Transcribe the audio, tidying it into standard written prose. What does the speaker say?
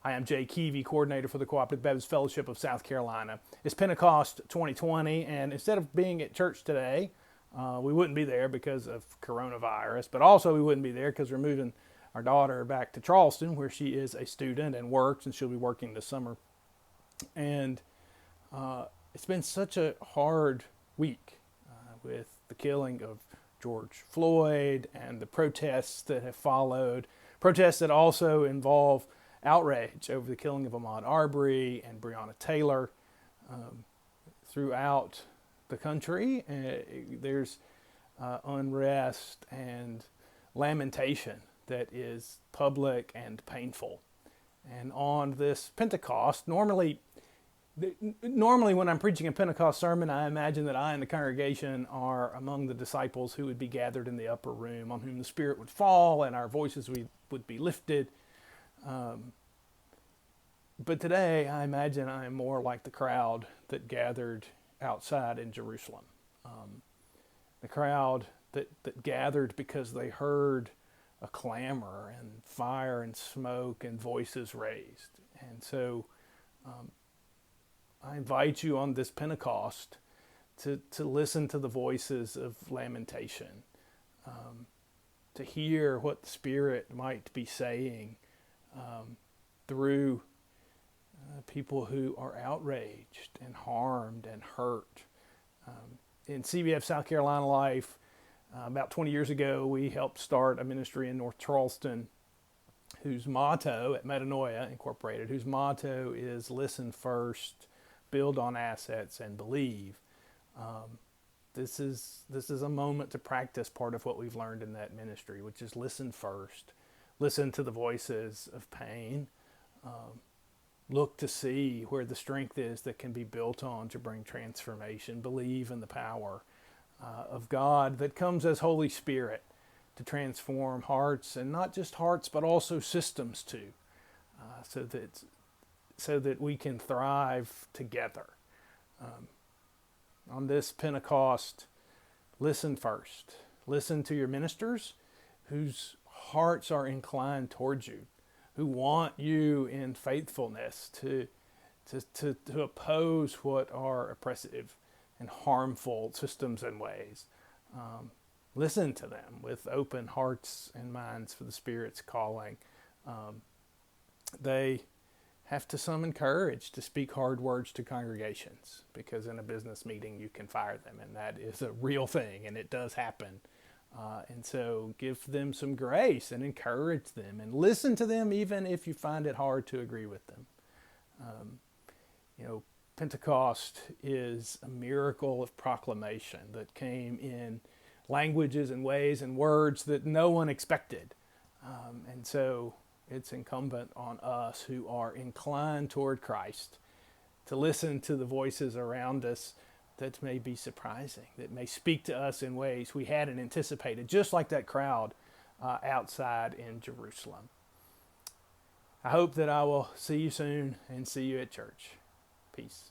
I am Jay Keevy, coordinator for the Cooperative Baptist Fellowship of South Carolina. It's Pentecost 2020, and instead of being at church today, we wouldn't be there because of coronavirus, but also we wouldn't be there because we're moving our daughter back to Charleston, where she is a student and works, and she'll be working this summer. And it's been such a hard week with the killing of George Floyd and the protests that have followed, protests that also involve outrage over the killing of Ahmaud Arbery and Breonna Taylor throughout the country. There's unrest and lamentation that is public and painful. And on this Pentecost, normally when I'm preaching a Pentecost sermon, I imagine that I and the congregation are among the disciples who would be gathered in the upper room, on whom the Spirit would fall and our voices would be lifted. But today, I imagine I am more like the crowd that gathered outside in Jerusalem. The crowd that gathered because they heard a clamor and fire and smoke and voices raised. And so I invite you on this Pentecost to listen to the voices of lamentation, to hear what the Spirit might be saying through people who are outraged and harmed and hurt. In CBF South Carolina Life, about 20 years ago, we helped start a ministry in North Charleston whose motto, at Metanoia Incorporated, whose motto is listen first, build on assets, and believe. This is a moment to practice part of what we've learned in that ministry, which is listen first. Listen to the voices of pain. Look to see where the strength is that can be built on to bring transformation. Believe in the power of God that comes as Holy Spirit to transform hearts, and not just hearts, but also systems too, so that we can thrive together. On this Pentecost, listen first. Listen to your ministers whose hearts are inclined towards you, who want you in faithfulness to oppose what are oppressive and harmful systems and ways. Listen to them with open hearts and minds for the Spirit's calling. They have to summon courage to speak hard words to congregations, because in a business meeting you can fire them, and that is a real thing, and it does happen. And so give them some grace and encourage them and listen to them even if you find it hard to agree with them. Pentecost is a miracle of proclamation that came in languages and ways and words that no one expected. And so it's incumbent on us who are inclined toward Christ to listen to the voices around us that may be surprising, that may speak to us in ways we hadn't anticipated, just like that crowd outside in Jerusalem. I hope that I will see you soon and see you at church. Peace.